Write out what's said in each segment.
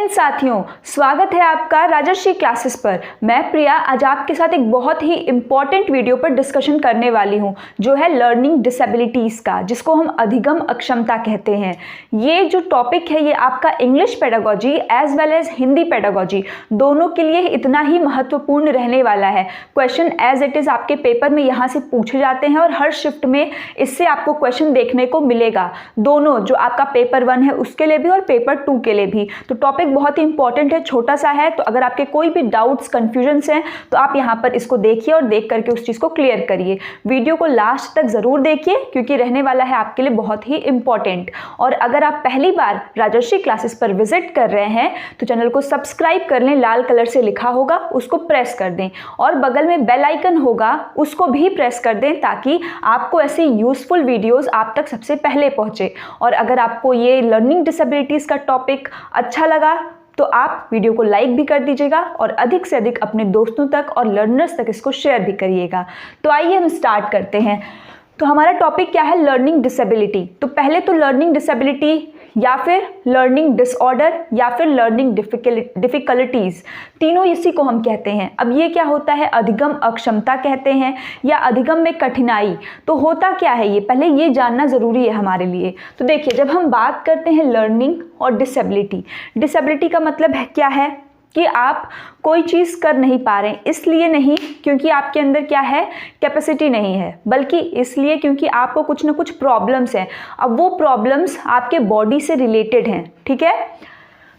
साथियों, स्वागत है आपका राजर्षि क्लासेस पर। मैं प्रिया आज आपके साथ एक बहुत ही इम्पॉर्टेंट वीडियो पर डिस्कशन करने वाली हूं, जो है लर्निंग डिसेबिलिटीज़ का, जिसको हम अधिगम अक्षमता कहते हैं। ये जो टॉपिक है ये आपका English pedagogy as well as Hindi pedagogy दोनों के लिए इतना ही महत्वपूर्ण रहने वाला है। क्वेश्चन एज इट इज़ आपके पेपर में यहाँ से पूछे जाते हैं और हर शिफ्ट में इससे आपको क्वेश्चन देखने को मिलेगा, दोनों जो आपका पेपर 1 है उसके लिए भी और पेपर 2 के लिए भी। तो टॉपिक बहुत ही इंपॉर्टेंट है, छोटा सा है, तो अगर आपके कोई भी डाउट्स कंफ्यूजन्स हैं तो आप यहाँ पर इसको देखिए और देख करके उस चीज़ को क्लियर करिए। वीडियो को लास्ट तक ज़रूर देखिए क्योंकि रहने वाला है आपके लिए बहुत ही इंपॉर्टेंट। और अगर आप पहली बार राजर्षि क्लासेस पर विजिट कर रहे हैं तो चैनल को सब्सक्राइब कर लें, लाल कलर से लिखा होगा उसको प्रेस कर दें और बगल में बेल आइकन होगा उसको भी प्रेस कर दें ताकि आपको ऐसी यूजफुल वीडियोस आप तक सबसे पहले पहुंचे। और अगर आपको ये लर्निंग डिसेबिलिटीज़ का टॉपिक अच्छा लगा तो आप वीडियो को लाइक भी कर दीजिएगा और अधिक से अधिक अपने दोस्तों तक और लर्नर्स तक इसको शेयर भी करिएगा। तो आइए हम स्टार्ट करते हैं। तो हमारा टॉपिक क्या है? Learning disability. तो पहले तो लर्निंग डिसेबिलिटी या फिर लर्निंग डिसऑर्डर या फिर लर्निंग डिफ़िकल्टीज़, तीनों इसी को हम कहते हैं। अब ये क्या होता है? अधिगम अक्षमता कहते हैं या अधिगम में कठिनाई। तो होता क्या है ये, पहले ये जानना ज़रूरी है हमारे लिए। तो देखिए, जब हम बात करते हैं लर्निंग और डिसेबिलिटी, डिसेबिलिटी का मतलब है क्या है कि आप कोई चीज़ कर नहीं पा रहे हैं, इसलिए नहीं क्योंकि आपके अंदर क्या है, कैपेसिटी नहीं है, बल्कि इसलिए क्योंकि आपको कुछ ना कुछ प्रॉब्लम्स हैं। अब वो प्रॉब्लम्स आपके बॉडी से रिलेटेड हैं, ठीक है।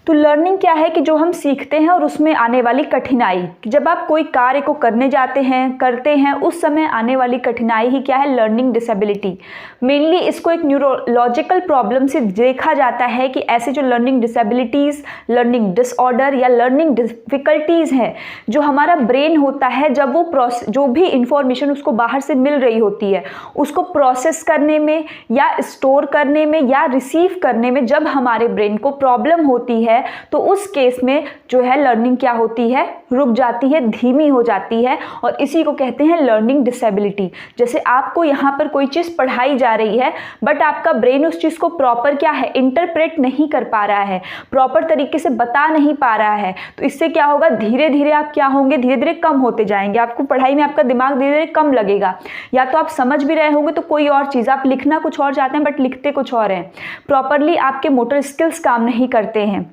तो लर्निंग क्या है कि जो हम सीखते हैं और उसमें आने वाली कठिनाई, कि जब आप कोई कार्य को करने जाते हैं, करते हैं, उस समय आने वाली कठिनाई ही क्या है, लर्निंग डिसेबिलिटी। मेनली इसको एक न्यूरोलॉजिकल प्रॉब्लम से देखा जाता है कि ऐसे जो लर्निंग डिसेबिलिटीज़, लर्निंग डिसऑर्डर या लर्निंग डिफ़िकल्टीज़ हैं, जो हमारा ब्रेन होता है, जब वो जो भी इंफॉर्मेशन उसको बाहर से मिल रही होती है उसको प्रोसेस करने में या स्टोर करने में या रिसीव करने में जब हमारे ब्रेन को प्रॉब्लम होती है तो उस केस में जो है लर्निंग क्या होती है, रुक जाती है, धीमी हो जाती है और इसी को कहते हैं लर्निंग डिसेबिलिटी। जैसे आपको यहाँ पर कोई चीज़ पढ़ाई जा रही है बट आपका ब्रेन उस चीज़ को प्रॉपर क्या है, इंटरप्रेट नहीं कर पा रहा है, प्रॉपर तरीके से बता नहीं पा रहा है, तो इससे क्या होगा, धीरे धीरे आप क्या होंगे, धीरे धीरे कम होते जाएंगे। आपको पढ़ाई में आपका दिमाग धीरे धीरे कम लगेगा, या तो आप समझ भी रहे होंगे तो कोई और चीज़, आप लिखना कुछ और चाहते हैं बट लिखते कुछ और हैं, प्रॉपरली आपके मोटर स्किल्स काम नहीं करते हैं।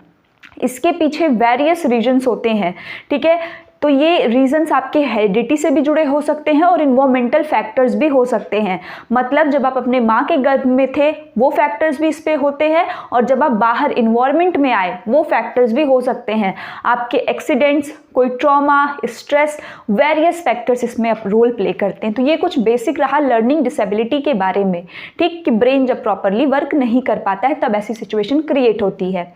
इसके पीछे वेरियस रीजंस होते हैं, ठीक है। तो ये रीजंस आपके हेरिडिटी से भी जुड़े हो सकते हैं और इन्वायरमेंटल फैक्टर्स भी हो सकते हैं। मतलब जब आप अपने माँ के गर्भ में थे वो फैक्टर्स भी इस पे होते हैं और जब आप बाहर इन्वायरमेंट में आए वो फैक्टर्स भी हो सकते हैं। आपके एक्सीडेंट्स, कोई ट्रॉमा, स्ट्रेस, वेरियस फैक्टर्स इसमें रोल प्ले करते हैं। तो ये कुछ बेसिक रहा लर्निंग डिसेबिलिटी के बारे में, ठीक, कि ब्रेन जब प्रॉपरली वर्क नहीं कर पाता है तब ऐसी सिचुएशन क्रिएट होती है।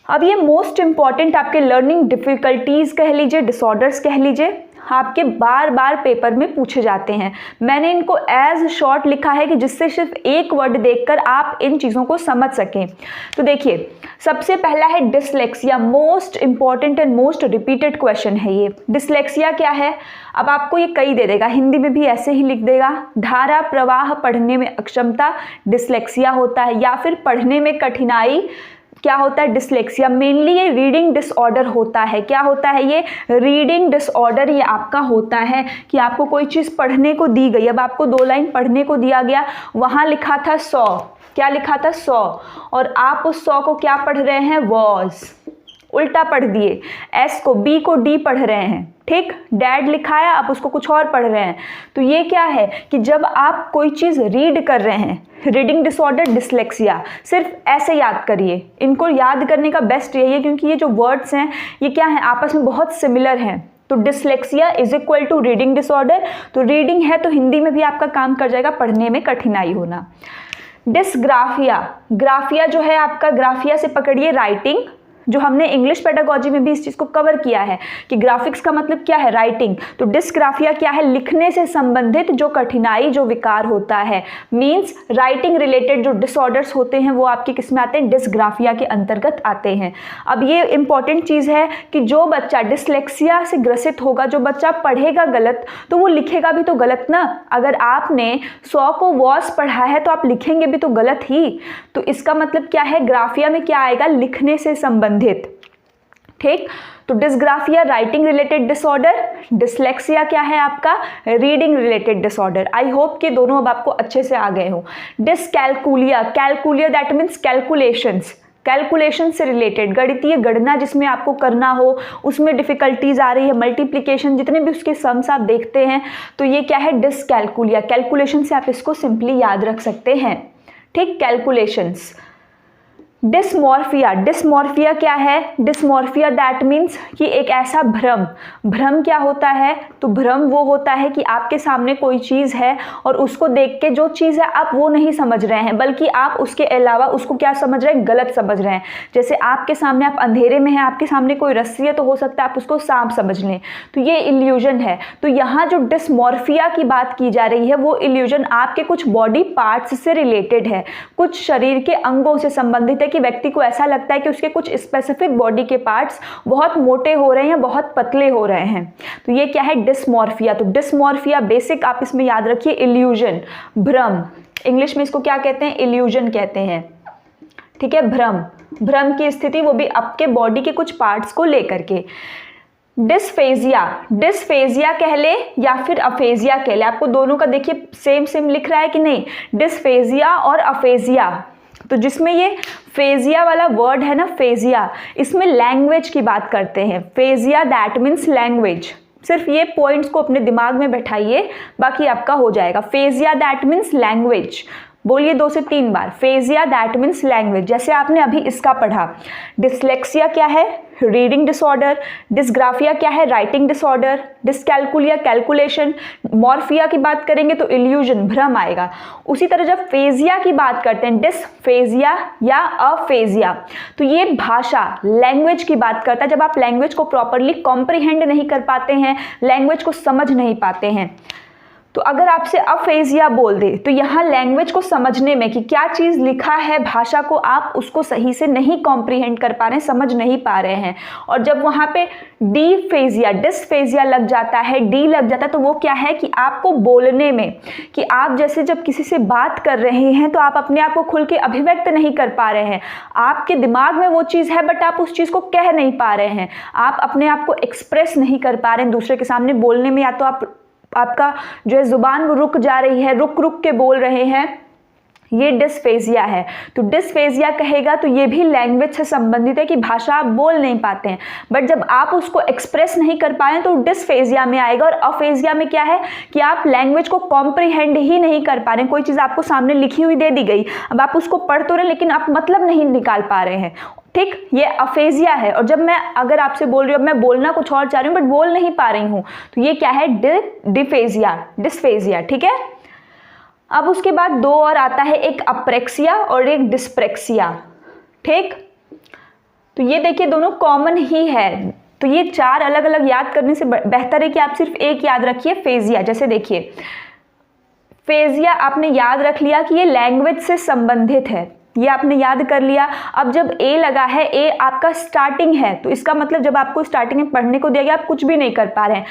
अब ये मोस्ट इंपॉर्टेंट आपके लर्निंग डिफ़िकल्टीज़ कह लीजिए, डिसऑर्डर्स कह लीजिए, आपके बार बार पेपर में पूछे जाते हैं। मैंने इनको एज शॉर्ट लिखा है कि जिससे सिर्फ एक वर्ड देखकर आप इन चीज़ों को समझ सकें। तो देखिए, सबसे पहला है dyslexia, most important and most repeated question है ये। डिसलेक्सिया क्या है? अब आपको ये कई दे देगा, हिंदी में भी ऐसे ही लिख देगा, धारा प्रवाह पढ़ने में अक्षमता डिसलेक्सिया होता है, या फिर पढ़ने में कठिनाई क्या होता है, डिसलेक्सिया। मेनली ये रीडिंग डिसऑर्डर होता है। क्या होता है ये? रीडिंग डिसऑर्डर ये आपका होता है कि आपको कोई चीज़ पढ़ने को दी गई, अब आपको 2 लाइन पढ़ने को दिया गया, वहाँ लिखा था 100, क्या लिखा था 100, और आप उस 100 को क्या पढ़ रहे हैं, वॉज, उल्टा पढ़ दिए, एस को बी को डी पढ़ रहे हैं, ठीक, डैड लिखा है आप उसको कुछ और पढ़ रहे हैं। तो ये क्या है कि जब आप कोई चीज़ रीड कर रहे हैं, रीडिंग डिसऑर्डर, डिसलेक्सिया, सिर्फ ऐसे याद करिए। इनको याद करने का बेस्ट यही है क्योंकि ये जो वर्ड्स हैं ये क्या हैं, आपस में बहुत सिमिलर हैं। तो dyslexia is equal to reading disorder, तो रीडिंग है तो हिंदी में भी आपका काम कर जाएगा, पढ़ने में कठिनाई होना। डिसग्राफिया, ग्राफिया जो है आपका, ग्राफिया से पकड़िए राइटिंग, जो हमने इंग्लिश पेडागोजी में भी इस चीज़ को कवर किया है कि ग्राफिक्स का मतलब क्या है, राइटिंग। तो डिस्ग्राफिया क्या है, लिखने से संबंधित जो कठिनाई, जो विकार होता है, मींस राइटिंग रिलेटेड जो डिसऑर्डर्स होते हैं वो आपके किस में आते हैं, डिस्ग्राफिया के अंतर्गत आते हैं। अब ये इंपॉर्टेंट चीज़ है कि जो बच्चा डिसलेक्सिया से ग्रसित होगा, जो बच्चा पढ़ेगा गलत तो वो लिखेगा भी तो गलत ना। अगर आपने 100 को वॉस पढ़ा है तो आप लिखेंगे भी तो गलत ही। तो इसका मतलब क्या है, ग्राफिया में क्या आएगा, लिखने से संबंधित संबंधित। ठीक, तो dysgraphia writing related disorder, dyslexia क्या है आपका reading related disorder. I hope कि दोनों अब आपको अच्छे से आ गए हो। Dyscalculia, कैलकुलिया that means calculations, calculation से रिलेटेड, गणितीय गणना जिसमें आपको करना हो, उसमें डिफिकल्टीज आ रही है, मल्टीप्लिकेशन जितने भी उसके सम्स आप देखते हैं, तो ये क्या है डिसकैलकुलिया। कैलकुलेशन से आप इसको सिंपली याद रख सकते हैं। ठीक, कैलकुलेशंस। डिस्मॉर्फिया, डिस्मॉर्फिया क्या है, डिस्मॉर्फिया दैट मीन्स कि एक ऐसा भ्रम, भ्रम क्या होता है, तो भ्रम वो होता है कि आपके सामने कोई चीज़ है और उसको देख के जो चीज़ है आप वो नहीं समझ रहे हैं, बल्कि आप उसके अलावा उसको क्या समझ रहे हैं, गलत समझ रहे हैं। जैसे आपके सामने, आप अंधेरे में हैं, आपके सामने कोई रस्सी है तो हो सकता है आप उसको सांप समझ लें, तो ये इल्यूजन है। तो यहाँ जो डिस्मॉर्फिया की बात की जा रही है वो इल्यूजन आपके कुछ बॉडी पार्ट्स से रिलेटेड है, कुछ शरीर के अंगों से संबंधित है, कि व्यक्ति को ऐसा लगता है कि उसके कुछ स्पेसिफिक बॉडी के पार्ट्स बहुत मोटे हो रहे हैं या बहुत पतले हो रहे हैं, तो ये क्या है डिस्मॉर्फिया। तो डिस्मॉर्फिया बेसिक आप इसमें याद रखिए इल्यूजन, भ्रम, इंग्लिश में इसको क्या कहते हैं, इल्यूजन कहते हैं। ठीक है, भ्रम, भ्रम की स्थिति, वो भी आपके बॉडी के कुछ पार्ट्स को लेकर के। डिस्फेजिया, डिस्फेजिया कह ले या फिर अफेजिया कह ले, आपको दोनों का देखिए सेम सेम लिख रहा है कि नहीं, डिस्फेजिया और अफेजिया। तो जिसमें ये फेजिया वाला वर्ड है ना, फेजिया, इसमें लैंग्वेज की बात करते हैं। फेजिया दैट मीन्स लैंग्वेज, सिर्फ ये पॉइंट्स को अपने दिमाग में बैठाइए, बाकी आपका हो जाएगा। फेजिया दैट मीन्स लैंग्वेज, बोलिए 2 से 3 बार, फेजिया दैट मीन्स लैंग्वेज। जैसे आपने अभी इसका पढ़ा, डिसलेक्सिया क्या है, रीडिंग डिसऑर्डर, डिस्ग्राफिया क्या है, writing disorder, dyscalculia calculation, morphia की बात करेंगे तो इल्यूजन, भ्रम आएगा। उसी तरह जब फेजिया की बात करते हैं, डिसफेजिया या अफेजिया, तो ये भाषा, लैंग्वेज की बात करता है, जब आप लैंग्वेज को प्रॉपरली कॉम्प्रिहेंड नहीं कर पाते हैं, लैंग्वेज को समझ नहीं पाते हैं। तो अगर आपसे अफेजिया बोल दे तो यहाँ लैंग्वेज को समझने में कि क्या चीज़ लिखा है, भाषा को आप उसको सही से नहीं कॉम्प्रिहेंड कर पा रहे हैं, समझ नहीं पा रहे हैं। और जब वहाँ पे डीफेजिया, डिसफेजिया लग जाता है, डी लग जाता है, तो वो क्या है कि आपको बोलने में, कि आप जैसे जब किसी से बात कर रहे हैं तो आप अपने आप को खुल के अभिव्यक्त नहीं कर पा रहे हैं, आपके दिमाग में वो चीज़ है बट आप उस चीज़ को कह नहीं पा रहे हैं, आप अपने आप को एक्सप्रेस नहीं कर पा रहे हैं दूसरे के सामने बोलने में, या तो आपका जो है जुबान वो रुक जा रही है, रुक रुक के बोल रहे हैं, ये डिसफेजिया है। तो डिसफेजिया कहेगा तो ये भी लैंग्वेज से संबंधित है कि भाषा आप बोल नहीं पाते हैं, बट जब आप उसको एक्सप्रेस नहीं कर पाए तो डिसफेजिया में आएगा। और अफेजिया में क्या है कि आप लैंग्वेज को कॉम्प्रिहेंड ही नहीं कर पा रहे हैं, कोई चीज़ आपको सामने लिखी हुई दे दी गई, अब आप उसको पढ़ तो रहे लेकिन आप मतलब नहीं निकाल पा रहे हैं। ठीक, ये अफेजिया है। और जब मैं अगर आपसे बोल रही हूँ, मैं बोलना कुछ और चाह रही हूँ बट बोल नहीं पा रही हूँ, तो ये क्या है डिफेजिया, डिसफेजिया। ठीक है, अब उसके बाद 2 और आता है, एक अप्रेक्सिया और एक डिस्प्रेक्सिया। ठीक, तो ये देखिए दोनों कॉमन ही है, तो ये 4 अलग अलग याद करने से बेहतर है कि आप सिर्फ एक याद रखिए, फेजिया। जैसे देखिए फेजिया आपने याद रख लिया कि ये लैंग्वेज से संबंधित है, ये आपने याद कर लिया। अब जब ए लगा है, ए आपका स्टार्टिंग है, तो इसका मतलब जब आपको स्टार्टिंग में पढ़ने को दिया गया आप कुछ भी नहीं कर पा रहे हैं,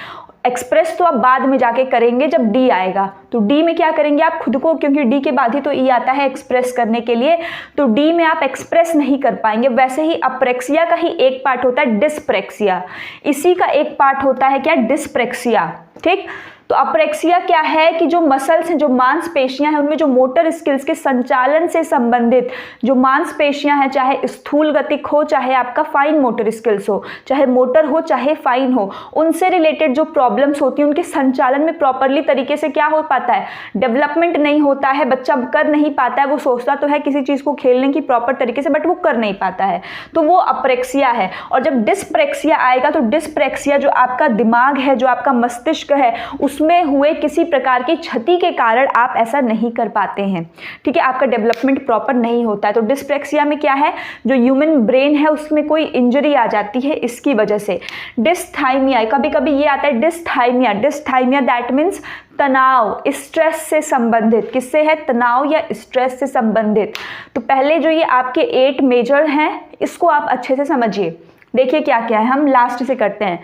एक्सप्रेस तो आप बाद में जाके करेंगे जब डी आएगा। तो डी में क्या करेंगे आप खुद को, क्योंकि डी के बाद ही तो ई आता है एक्सप्रेस करने के लिए, तो डी में आप एक्सप्रेस नहीं कर पाएंगे। वैसे ही अप्रेक्सिया का ही एक पार्ट होता है डिस्प्रेक्सिया, इसी का एक पार्ट होता है क्या, डिस्प्रेक्सिया। ठीक, तो अप्रेक्सिया क्या है कि जो मसल्स हैं, जो मांसपेशियां हैं, उनमें जो मोटर स्किल्स के संचालन से संबंधित जो मांसपेशियां हैं, चाहे स्थूल गतिक हो, चाहे आपका फाइन मोटर स्किल्स हो, चाहे मोटर हो चाहे फाइन हो, उनसे रिलेटेड जो प्रॉब्लम्स होती हैं उनके संचालन में प्रॉपरली तरीके से क्या हो पाता है, डेवलपमेंट नहीं होता है, बच्चा कर नहीं पाता है, वो सोचता तो है किसी चीज़ को खेलने की प्रॉपर तरीके से बट वो कर नहीं पाता है, तो वो अप्रेक्सिया है। और जब डिस्प्रेक्सिया आएगा तो डिस्प्रेक्सिया जो आपका दिमाग है, जो आपका मस्तिष्क है, उसमें हुए किसी प्रकार की क्षति के कारण आप ऐसा नहीं कर पाते हैं। ठीक है, आपका डेवलपमेंट प्रॉपर नहीं होता है। तो डिस्प्रेक्सिया में क्या है, जो ह्यूमन ब्रेन है उसमें कोई इंजरी आ जाती है इसकी वजह से। डिस्थाइमिया, कभी कभी ये आता है डिस्थाइमिया, डिस्थाइमिया दैट मीन्स तनाव, स्ट्रेस से संबंधित। किससे है, तनाव या स्ट्रेस से संबंधित। तो पहले जो ये आपके 8 मेजर हैं इसको आप अच्छे से समझिए। देखिए क्या क्या है, हम लास्ट से करते हैं।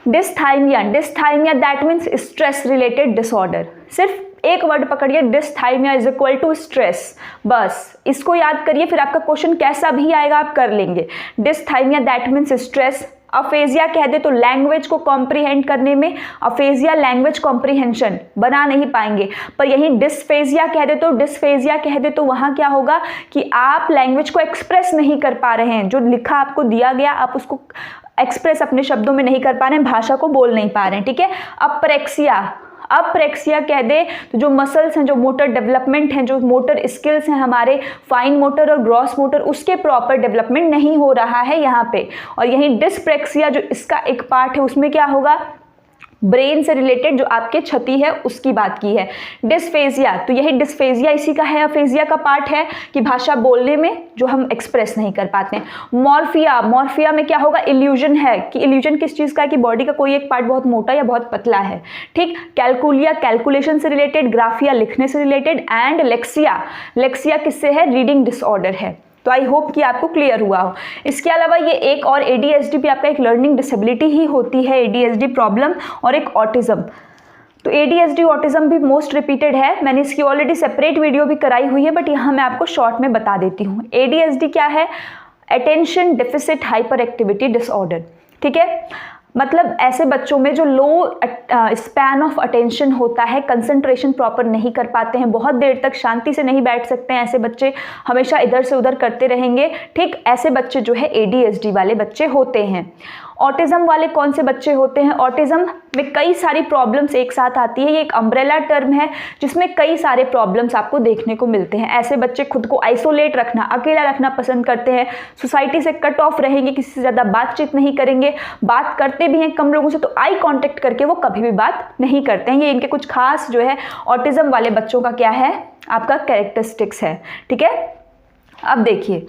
Dysthymia, dysthymia that means stress related disorder. सिर्फ एक वर्ड पकड़िए, dysthymia is equal to stress, बस इसको याद करिए, फिर आपका क्वेश्चन कैसा भी आएगा आप कर लेंगे। डिस्थाइमिया दैट मीन्स स्ट्रेस। अफेजिया कह दे तो लैंग्वेज को कॉम्प्रीहेंड करने में, अफेजिया लैंग्वेज कॉम्प्रीहेंशन बना नहीं पाएंगे, पर यही डिस्फेजिया कह दे तो, डिस्फेजिया कह दे तो वहाँ क्या होगा कि आप लैंग्वेज को एक्सप्रेस नहीं कर पा रहे हैं, जो लिखा आपको दिया गया आप उसको एक्सप्रेस अपने शब्दों में नहीं कर पा रहे हैं, भाषा को बोल नहीं पा रहे हैं, ठीक है। अप्रेक्सिया, अप्रेक्सिया कह दे तो जो मसल्स हैं, जो मोटर डेवलपमेंट हैं, जो मोटर स्किल्स हैं हमारे फाइन मोटर और ग्रॉस मोटर, उसके प्रॉपर डेवलपमेंट नहीं हो रहा है यहाँ पे। और यही डिस्प्रेक्सिया जो इसका एक पार्ट है, उसमें क्या होगा, ब्रेन से रिलेटेड जो आपके क्षति है उसकी बात की है। डिस्फेजिया, तो यही डिस्फेजिया इसी का है, अफेजिया का पार्ट है कि भाषा बोलने में जो हम एक्सप्रेस नहीं कर पाते हैं। मॉर्फिया, मॉर्फिया में क्या होगा, इल्यूजन है कि इल्यूजन किस चीज़ का है कि बॉडी का कोई एक पार्ट बहुत मोटा या बहुत पतला है, ठीक। कैलकुलिया, कैलकुलेशन से रिलेटेड, ग्राफिया लिखने से रिलेटेड, एंड लेक्सिया, लेक्सिया किससे है, रीडिंग डिसऑर्डर है। तो आई होप कि आपको क्लियर हुआ हो। इसके अलावा ये एक और ADHD भी आपका एक लर्निंग डिसेबिलिटी ही होती है, ADHD प्रॉब्लम और एक ऑटिज्म। तो ADHD ऑटिज्म भी मोस्ट रिपीटेड है, मैंने इसकी ऑलरेडी सेपरेट वीडियो भी कराई हुई है, बट यहाँ मैं आपको शॉर्ट में बता देती हूँ। ADHD क्या है, attention deficit hyper activity disorder, ठीक है। मतलब ऐसे बच्चों में जो लो स्पैन ऑफ अटेंशन होता है, कंसंट्रेशन प्रॉपर नहीं कर पाते हैं, बहुत देर तक शांति से नहीं बैठ सकते हैं, ऐसे बच्चे हमेशा इधर से उधर करते रहेंगे, ठीक। ऐसे बच्चे जो है ADHD वाले बच्चे होते हैं। ऑटिज्म वाले कौन से बच्चे होते हैं, ऑटिज्म में कई सारी प्रॉब्लम्स एक साथ आती है, ये एक अम्ब्रेला टर्म है जिसमें कई सारे प्रॉब्लम्स आपको देखने को मिलते हैं। ऐसे बच्चे खुद को आइसोलेट रखना, अकेला रखना पसंद करते हैं, सोसाइटी से कट ऑफ रहेंगे, किसी से ज़्यादा बातचीत नहीं करेंगे, बात करते भी हैं कम लोगों से तो आई कांटेक्ट करके वो कभी भी बात नहीं करते हैं। ये इनके कुछ खास जो है ऑटिज्म वाले बच्चों का क्या है, आपका कैरेक्टरिस्टिक्स है, ठीक है। अब देखिए,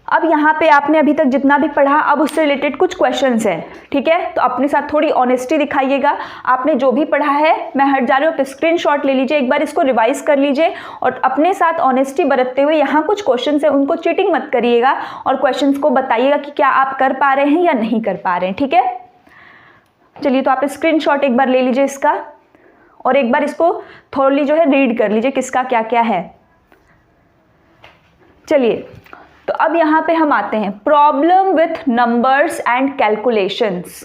अब यहाँ पे आपने अभी तक जितना भी पढ़ा, अब उससे रिलेटेड कुछ क्वेश्चंस हैं, ठीक है। तो अपने साथ थोड़ी ऑनेस्टी दिखाइएगा, आपने जो भी पढ़ा है, मैं हट जा रही हूँ, आप स्क्रीनशॉट ले लीजिए, एक बार इसको रिवाइज कर लीजिए और अपने साथ ऑनेस्टी बरतते हुए यहाँ कुछ क्वेश्चंस हैं उनको चीटिंग मत करिएगा और क्वेश्चंस को बताइएगा कि क्या आप कर पा रहे हैं या नहीं कर पा रहे हैं, ठीक है। चलिए, तो आप स्क्रीनशॉट एक बार ले लीजिए इसका और एक बार इसको थोड़ी जो है रीड कर लीजिए किसका क्या क्या है। चलिए, तो अब यहाँ पे हम आते हैं problem with numbers and calculations.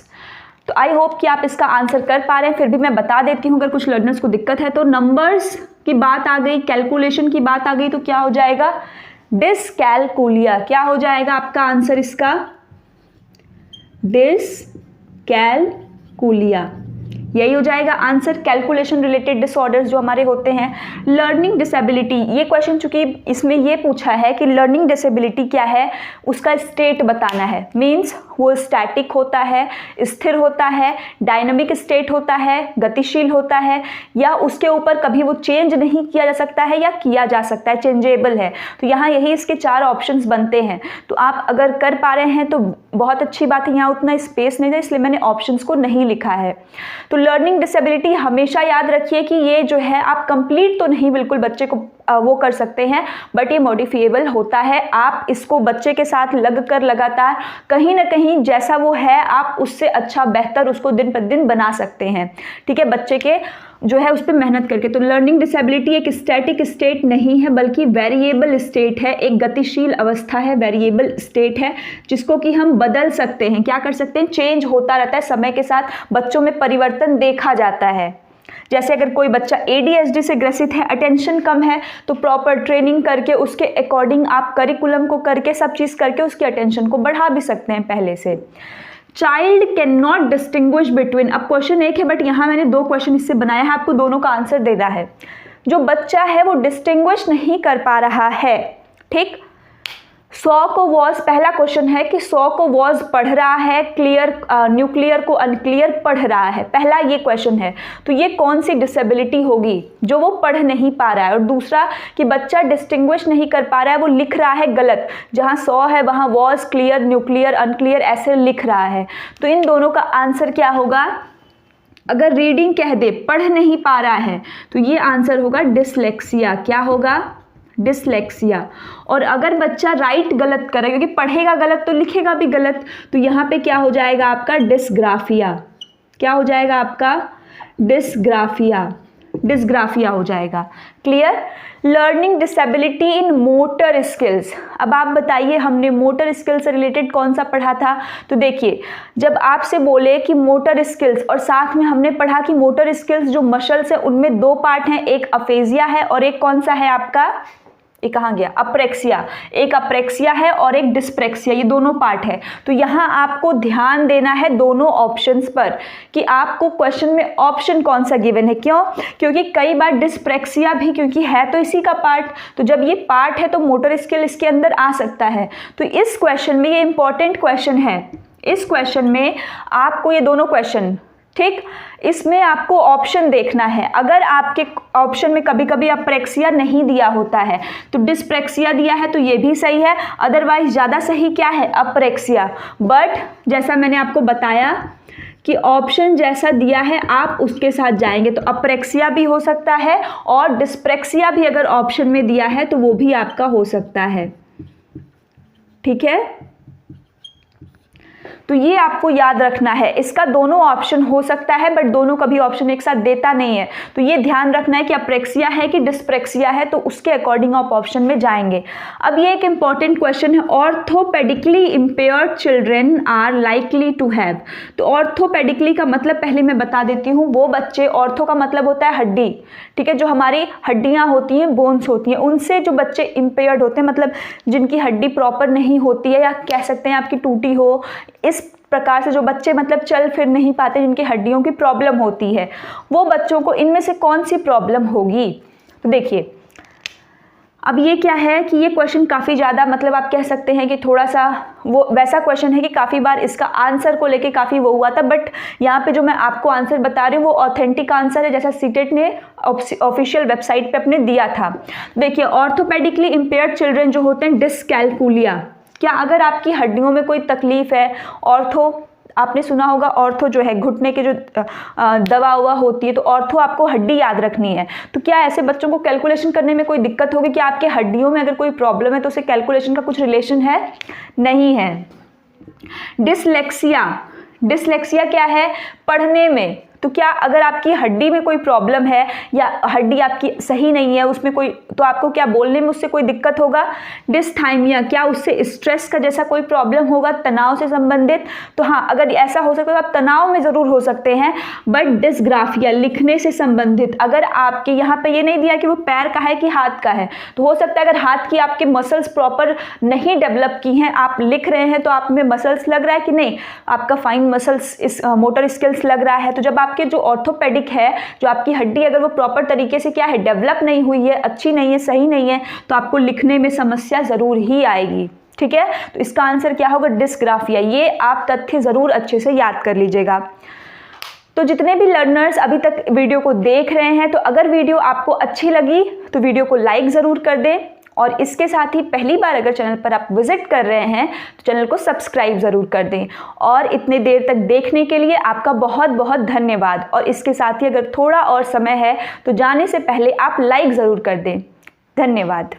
तो आई होप कि आप इसका आंसर कर पा रहे हैं, फिर भी मैं बता देती हूँ अगर कुछ लर्नर्स को दिक्कत है तो। नंबर्स की बात आ गई, कैलकुलेशन की बात आ गई तो क्या हो जाएगा, डिसकैलकुलिया। क्या हो जाएगा आपका आंसर इसका, डिसकैलकुलिया, यही हो जाएगा आंसर। कैलकुलेशन रिलेटेड डिसऑर्डर्स जो हमारे होते हैं। लर्निंग डिसेबिलिटी, ये क्वेश्चन चूंकि इसमें ये पूछा है कि लर्निंग डिसेबिलिटी क्या है, उसका स्टेट बताना है। मीन्स वो स्टैटिक होता है, स्थिर होता है, डायनामिक स्टेट होता है, गतिशील होता है, या उसके ऊपर कभी वो चेंज नहीं किया जा सकता है या किया जा सकता है, चेंजेबल है। तो यहाँ यही इसके 4 ऑप्शंस बनते हैं। तो आप अगर कर पा रहे हैं तो बहुत अच्छी बात है, यहाँ उतना स्पेस नहीं है इसलिए मैंने ऑप्शंस को नहीं लिखा है। तो लर्निंग डिसेबिलिटी हमेशा याद रखिए कि ये जो है आप कंप्लीट तो नहीं बिल्कुल बच्चे को वो कर सकते हैं, बट ये मॉडिफिएबल होता है। आप इसको बच्चे के साथ लग कर लगातार कहीं ना कहीं जैसा वो है आप उससे अच्छा बेहतर उसको दिन पर दिन बना सकते हैं, ठीक है, बच्चे के जो है उस पर मेहनत करके। तो लर्निंग डिसेबिलिटी एक स्टैटिक स्टेट नहीं है बल्कि वेरिएबल स्टेट है, एक गतिशील अवस्था है, वेरिएबल स्टेट है जिसको कि हम बदल सकते हैं। क्या कर सकते हैं, चेंज होता रहता है समय के साथ, बच्चों में परिवर्तन देखा जाता है। जैसे अगर कोई बच्चा ADHD से ग्रसित है, अटेंशन कम है, तो प्रॉपर ट्रेनिंग करके उसके अकॉर्डिंग आप करिकुलम को करके सब चीज़ करके उसकी अटेंशन को बढ़ा भी सकते हैं पहले से। Child can not distinguish between, अब क्वेश्चन एक है बट यहाँ मैंने 2 क्वेश्चन इससे बनाया है, आपको दोनों का आंसर देना है। जो बच्चा है वो डिस्टिंग्विश नहीं कर पा रहा है, ठीक। 100 को वॉज, पहला क्वेश्चन है कि 100 को वॉज पढ़ रहा है, क्लियर न्यूक्लियर को अनक्लियर पढ़ रहा है, पहला ये क्वेश्चन है। तो ये कौन सी डिसेबिलिटी होगी जो वो पढ़ नहीं पा रहा है। और दूसरा कि बच्चा डिस्टिंग्विश नहीं कर पा रहा है, वो लिख रहा है गलत, जहाँ 100 है वहाँ वॉज, क्लियर, न्यूक्लियर, अनक्लियर ऐसे लिख रहा है। तो इन दोनों का आंसर क्या होगा, अगर रीडिंग कह दे पढ़ नहीं पा रहा है तो ये आंसर होगा डिसलेक्सिया। क्या होगा, डिसलेक्सिया। और अगर बच्चा राइट गलत करे, क्योंकि पढ़ेगा गलत तो लिखेगा भी गलत, तो यहाँ पे क्या हो जाएगा आपका डिसग्राफिया। क्या हो जाएगा आपका डिसग्राफिया, डिस्ग्राफिया हो जाएगा। क्लियर? लर्निंग डिसेबिलिटी इन मोटर स्किल्स। अब आप बताइए, हमने मोटर स्किल से रिलेटेड कौन सा पढ़ा था? तो देखिए, जब आपसे बोले कि मोटर स्किल्स और साथ में हमने पढ़ा कि मोटर स्किल्स जो मसल्स है उनमें दो पार्ट हैं, एक अफेजिया है और एक कौन सा है आपका, ये कहाँ गया, अप्रेक्सिया। एक अप्रेक्सिया है और एक डिस्प्रेक्सिया, ये दोनों पार्ट है। तो यहाँ आपको ध्यान देना है दोनों ऑप्शंस पर कि आपको क्वेश्चन में ऑप्शन कौन सा गिवन है। क्यों? क्योंकि कई बार डिस्प्रेक्सिया भी, क्योंकि है तो इसी का पार्ट, तो जब ये पार्ट है तो मोटर स्किल इसके अंदर आ सकता है। तो इस क्वेश्चन में, ये इंपॉर्टेंट क्वेश्चन है, इस क्वेश्चन में आपको ये दोनों क्वेश्चन, ठीक, इसमें आपको ऑप्शन देखना है। अगर आपके ऑप्शन में कभी कभी अप्रेक्सिया नहीं दिया होता है तो डिस्प्रेक्सिया दिया है तो ये भी सही है, अदरवाइज ज़्यादा सही क्या है, अप्रेक्सिया। बट जैसा मैंने आपको बताया कि ऑप्शन जैसा दिया है आप उसके साथ जाएंगे, तो अप्रेक्सिया भी हो सकता है और डिस्प्रेक्सिया भी अगर ऑप्शन में दिया है तो वो भी आपका हो सकता है। ठीक है, तो ये आपको याद रखना है, इसका दोनों ऑप्शन हो सकता है बट दोनों कभी ऑप्शन एक साथ देता नहीं है। तो ये ध्यान रखना है कि अप्रेक्सिया है कि डिस्प्रेक्सिया है, तो उसके अकॉर्डिंग आप ऑप्शन में जाएंगे। अब ये एक इंपॉर्टेंट क्वेश्चन है, orthopaedically impaired children are likely to have. तो ऑर्थोपेडिकली का मतलब पहले मैं बता देती हूँ। वो बच्चे, ऑर्थो का मतलब होता है हड्डी, ठीक है, जो हमारी हड्डियाँ होती हैं, बोन्स होती हैं, उनसे जो बच्चे इम्पेयर्ड होते हैं, मतलब जिनकी हड्डी प्रॉपर नहीं होती है या कह सकते हैं आपकी टूटी हो, इस प्रकार से जो बच्चे मतलब चल फिर नहीं पाते, जिनकी हड्डियों की प्रॉब्लम होती है, वो बच्चों को इनमें से कौन सी प्रॉब्लम होगी? तो देखिए, अब ये क्या है कि ये क्वेश्चन काफ़ी ज़्यादा, मतलब आप कह सकते हैं कि थोड़ा सा वो वैसा क्वेश्चन है कि काफ़ी बार इसका आंसर को लेके काफ़ी वो हुआ था, बट यहाँ पे जो मैं आपको आंसर बता रही हूँ वो ऑथेंटिक आंसर है, जैसा सीटेट ने ऑफिशियल वेबसाइट पे अपने दिया था। देखिए, ऑर्थोपेडिकली इम्पेयर्ड चिल्ड्रन जो होते हैं, डिस्कैल्कुलिया, क्या अगर आपकी हड्डियों में कोई तकलीफ है, ऑर्थो आपने सुना होगा, ऑर्थो जो है घुटने के जो दवा हुआ होती है, तो ऑर्थो आपको हड्डी याद रखनी है। तो क्या ऐसे बच्चों को कैलकुलेशन करने में कोई दिक्कत होगी? कि आपके हड्डियों में अगर कोई प्रॉब्लम है तो उसे कैलकुलेशन का कुछ रिलेशन है? नहीं है। डिसलेक्सिया, डिसलेक्सिया क्या है? पढ़ने में। तो क्या अगर आपकी हड्डी में कोई प्रॉब्लम है या हड्डी आपकी सही नहीं है उसमें कोई, तो आपको क्या बोलने में उससे कोई दिक्कत होगा? डिस्थाइमिया, क्या उससे स्ट्रेस का जैसा कोई प्रॉब्लम होगा, तनाव से संबंधित? तो हाँ, अगर ऐसा हो सकता है तो आप तनाव में ज़रूर हो सकते हैं। बट डिस्ग्राफिया, लिखने से संबंधित, अगर आपके यहाँ पे ये नहीं दिया कि वो पैर का है कि हाथ का है, तो हो सकता है अगर हाथ की आपके मसल्स प्रॉपर नहीं डेवलप की हैं, आप लिख रहे हैं तो आप में मसल्स लग रहा है कि नहीं, आपका फाइन मसल्स, इस मोटर स्किल्स लग रहा है। तो जब आपके जो ऑर्थोपेडिक है, जो आपकी हड्डी अगर वो प्रॉपर तरीके से क्या है, डेवलप नहीं हुई है, अच्छी नहीं है, सही नहीं है, तो आपको लिखने में समस्या ज़रूर ही आएगी। ठीक है, तो इसका आंसर क्या होगा? डिस्ग्राफिया। ये आप तथ्य ज़रूर अच्छे से याद कर लीजिएगा। तो जितने भी लर्नर्स अभी तक वीडियो को देख रहे हैं, तो अगर वीडियो आपको अच्छी लगी तो वीडियो को लाइक ज़रूर कर दें, और इसके साथ ही पहली बार अगर चैनल पर आप विजिट कर रहे हैं तो चैनल को सब्सक्राइब ज़रूर कर दें। और इतने देर तक देखने के लिए आपका बहुत बहुत धन्यवाद। और इसके साथ ही अगर थोड़ा और समय है तो जाने से पहले आप लाइक ज़रूर कर दें। धन्यवाद।